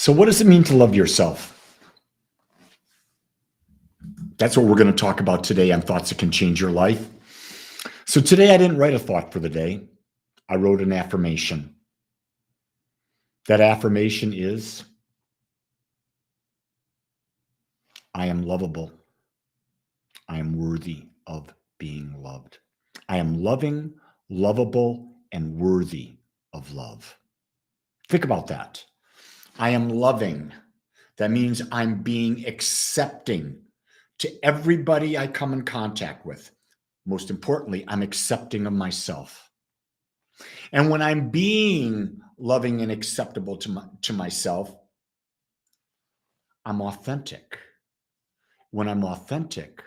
So what does it mean to love yourself? That's what we're going to talk about today on Thoughts That Can Change Your Life. So today I didn't write a thought for the day. I wrote an affirmation. That affirmation is, I am lovable. I am worthy of being loved. I am loving, lovable, and worthy of love. Think about that. I am loving. That means I'm being accepting to everybody I come in contact with. Most importantly, I'm accepting of myself. And when I'm being loving and acceptable to myself, I'm authentic. When I'm authentic,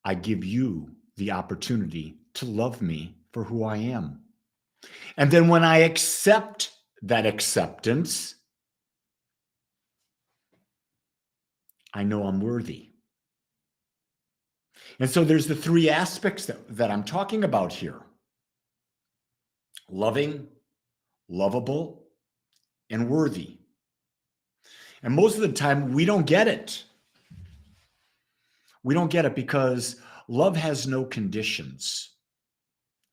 I give you the opportunity to love me for who I am. And then when I accept that acceptance, I know I'm worthy. And so there's the three aspects that I'm talking about here. Loving, lovable, and worthy. And most of the time, we don't get it. We don't get it because love has no conditions,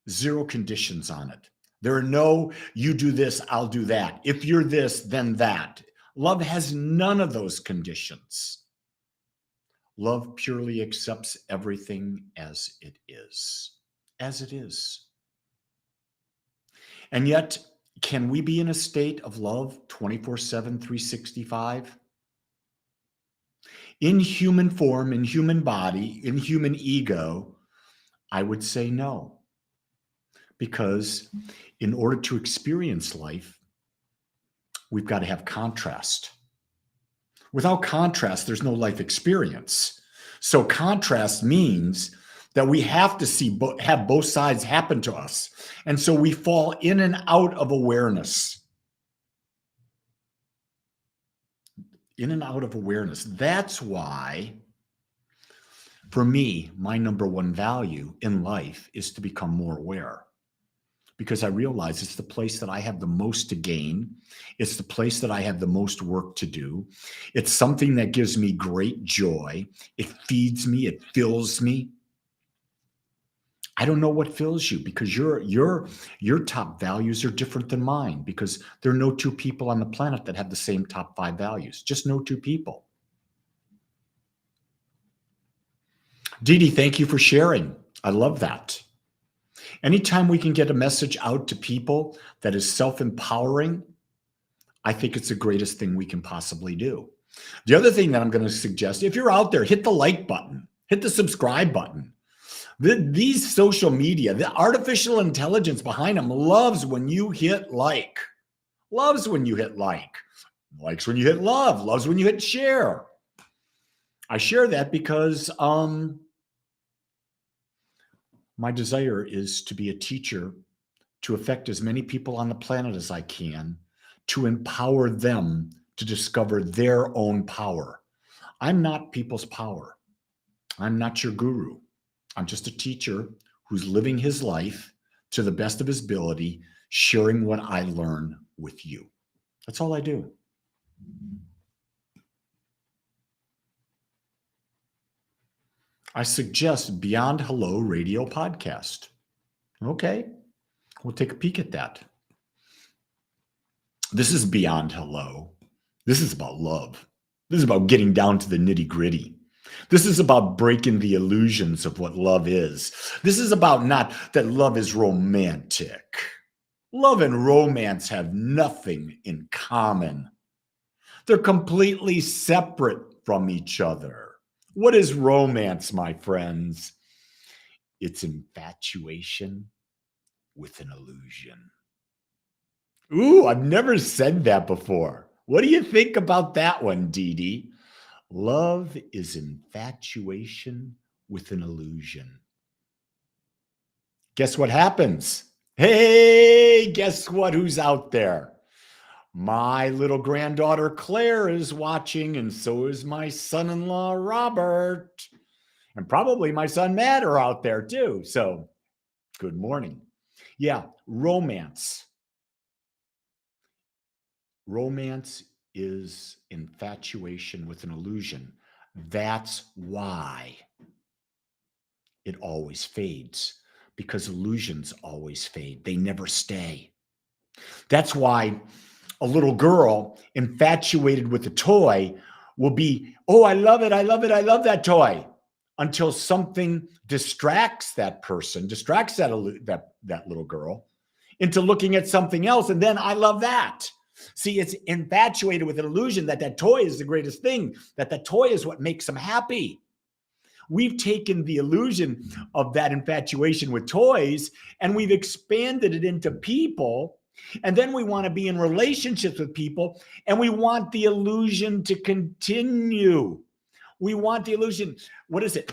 zero conditions on it. There are no, you do this, I'll do that. If you're this, then that. Love has none of those conditions. Love purely accepts everything as it is. As it is. And yet, can we be in a state of love 24/7, 365? In human form, in human body, in human ego, I would say no. Because in order to experience life, we've got to have contrast. Without contrast, there's no life experience. So contrast means that we have to have both sides happen to us. And so we fall in and out of awareness. In and out of awareness. That's why, for me, my number one value in life is to become more aware. Because I realize it's the place that I have the most to gain. It's the place that I have the most work to do. It's something that gives me great joy. It feeds me. It fills me. I don't know what fills you because your top values are different than mine because there are no two people on the planet that have the same top 5 values. Just no two people. Dee Dee, thank you for sharing. I love that. Anytime we can get a message out to people that is self-empowering, I think it's the greatest thing we can possibly do. The other thing that I'm going to suggest, if you're out there, hit the like button, hit the subscribe button. These social media, the artificial intelligence behind them loves when you hit like, loves when you hit like, likes when you hit love, loves when you hit share. I share that because my desire is to be a teacher, to affect as many people on the planet as I can, to empower them to discover their own power. I'm not people's power. I'm not your guru. I'm just a teacher who's living his life to the best of his ability, sharing what I learn with you. That's all I do. I suggest Beyond Hello Radio podcast. Okay, we'll take a peek at that. This is Beyond Hello. This is about love. This is about getting down to the nitty-gritty. This is about breaking the illusions of what love is. This is about not that love is romantic. Love and romance have nothing in common. They're completely separate from each other. What is romance, my friends? It's infatuation with an illusion. Ooh, I've never said that before. What do you think about that one, Dee Dee? Love is infatuation with an illusion. Guess what happens? Hey, guess what? Who's out there? My little granddaughter Claire is watching, and so is my son-in-law Robert. And probably my son Matt are out there too. So good morning. Yeah, romance. Romance is infatuation with an illusion. That's why it always fades, because illusions always fade. They never stay. That's why a little girl infatuated with a toy will be, oh, I love it, I love it, I love that toy, until something distracts that person, distracts that little girl into looking at something else, and then I love that. See, it's infatuated with an illusion that that toy is the greatest thing, that that toy is what makes them happy. We've taken the illusion of that infatuation with toys and we've expanded it into people. And then we want to be in relationships with people and we want the illusion to continue. We want the illusion. What is it?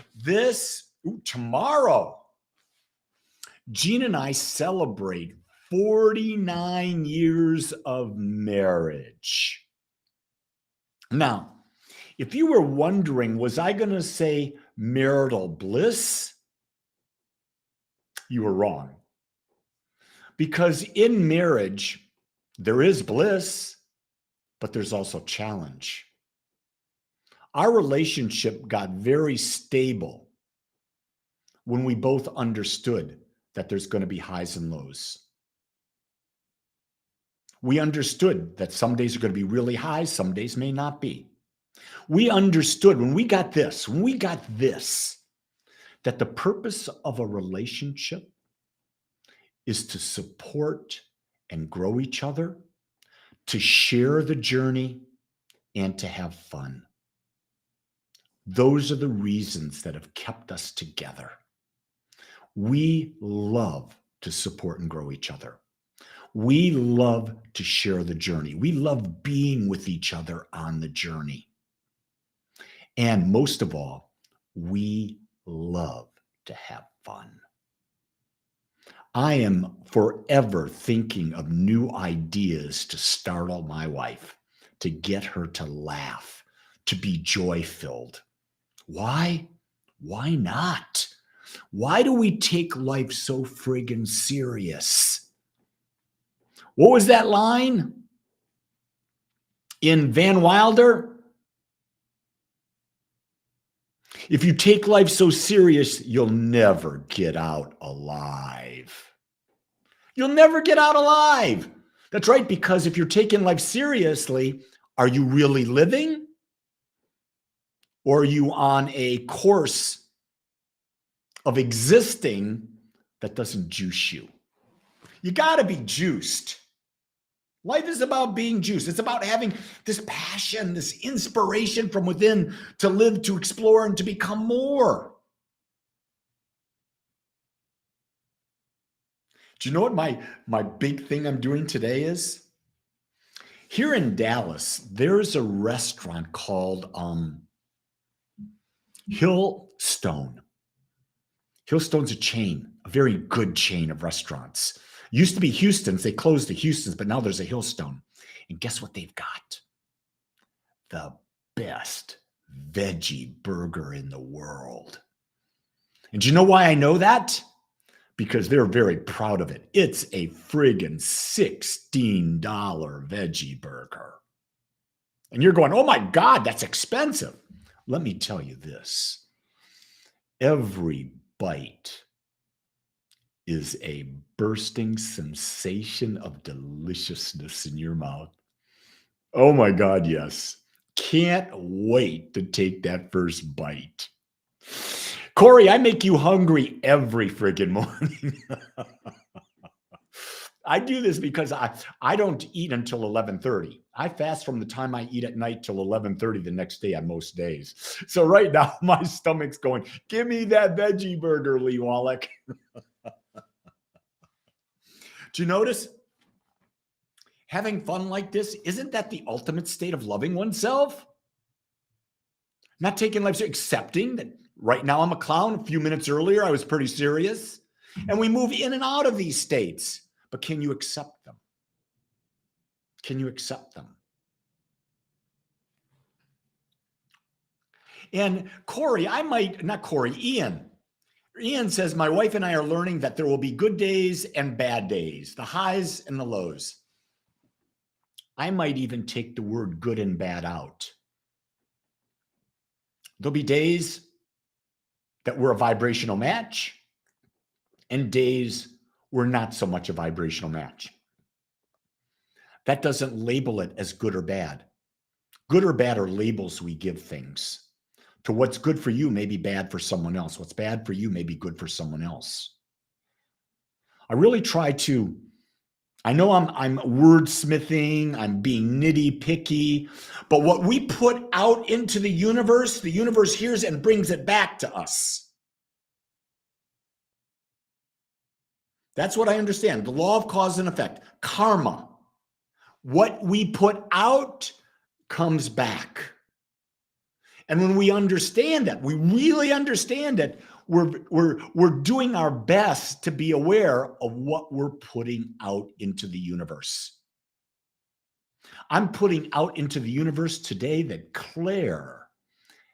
Tomorrow, Gene and I celebrate 49 years of marriage. Now, if you were wondering, was I going to say marital bliss? You were wrong. Because in marriage, there is bliss, but there's also challenge. Our relationship got very stable when we both understood that there's going to be highs and lows. We understood that some days are going to be really high, some days may not be. We understood when we got this, that the purpose of a relationship is to support and grow each other, to share the journey, and to have fun. Those are the reasons that have kept us together. We love to support and grow each other. We love to share the journey. We love being with each other on the journey. And most of all, we love to have fun. I am forever thinking of new ideas to startle my wife, to get her to laugh, to be joy-filled. Why? Why not? Why do we take life so friggin' serious? What was that line in Van Wilder? If you take life so serious, you'll never get out alive. You'll never get out alive. That's right, because if you're taking life seriously, are you really living? Or are you on a course of existing that doesn't juice you? You got to be juiced. Life is about being juiced. It's about having this passion, this inspiration from within to live, to explore, and to become more. Do you know what my big thing I'm doing today is? Here in Dallas, there's a restaurant called Hillstone. Hillstone's a chain, a very good chain of restaurants. Used to be Houston's. They closed the Houston's, but now there's a Hillstone. And guess what they've got? The best veggie burger in the world. And do you know why I know that? Because they're very proud of it. It's a friggin' $16 veggie burger. And you're going, oh my God, that's expensive. Let me tell you this. Every bite is a bursting sensation of deliciousness in your mouth. Oh my God, yes. Can't wait to take that first bite. Corey, I make you hungry every friggin' morning. I do this because I don't eat until 11:30. I fast from the time I eat at night till 11:30 the next day on most days. So right now, my stomach's going, give me that veggie burger, Lee Wolak. Do you notice? Having fun like this, isn't that the ultimate state of loving oneself? Not taking life seriously, accepting that right now I'm a clown. A few minutes earlier, I was pretty serious. And we move in and out of these states. But can you accept them? Can you accept them? And Corey, Ian. Ian says, my wife and I are learning that there will be good days and bad days, the highs and the lows. I might even take the word good and bad out. There'll be days that we're a vibrational match and days we're not so much a vibrational match. That doesn't label it as good or bad. Good or bad are labels we give things. To what's good for you may be bad for someone else. What's bad for you may be good for someone else. I really try to, I know I'm wordsmithing, I'm being nitty picky, but what we put out into the universe hears and brings it back to us. That's what I understand. The law of cause and effect, karma. What we put out comes back. And when we understand that, we really understand it, we're doing our best to be aware of what we're putting out into the universe. I'm putting out into the universe today that Claire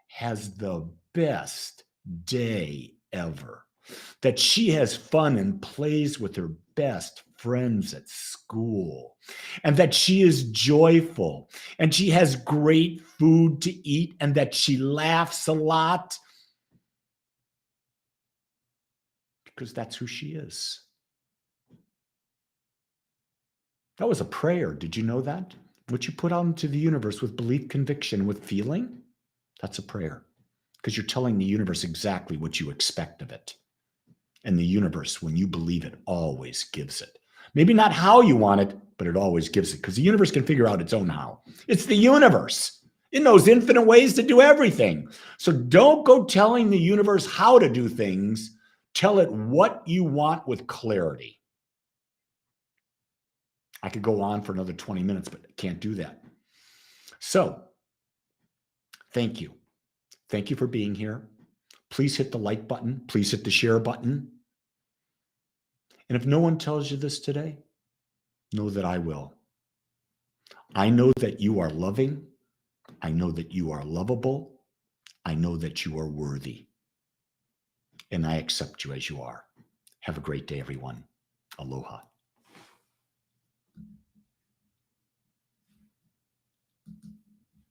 has the best day ever, that she has fun and plays with her best friends at school, and that she is joyful, and she has great food to eat, and that she laughs a lot, because that's who she is. That was a prayer. Did you know that? What you put out into the universe with belief, conviction, with feeling, that's a prayer, because you're telling the universe exactly what you expect of it. And the universe, when you believe it, always gives it. Maybe not how you want it, but it always gives it, because the universe can figure out its own how. It's the universe. It knows infinite ways to do everything. So don't go telling the universe how to do things. Tell it what you want with clarity. I could go on for another 20 minutes, but I can't do that. So thank you. Thank you for being here. Please hit the like button. Please hit the share button. And if no one tells you this today, know that I will. I know that you are loving. I know that you are lovable. I know that you are worthy. And I accept you as you are. Have a great day, everyone. Aloha.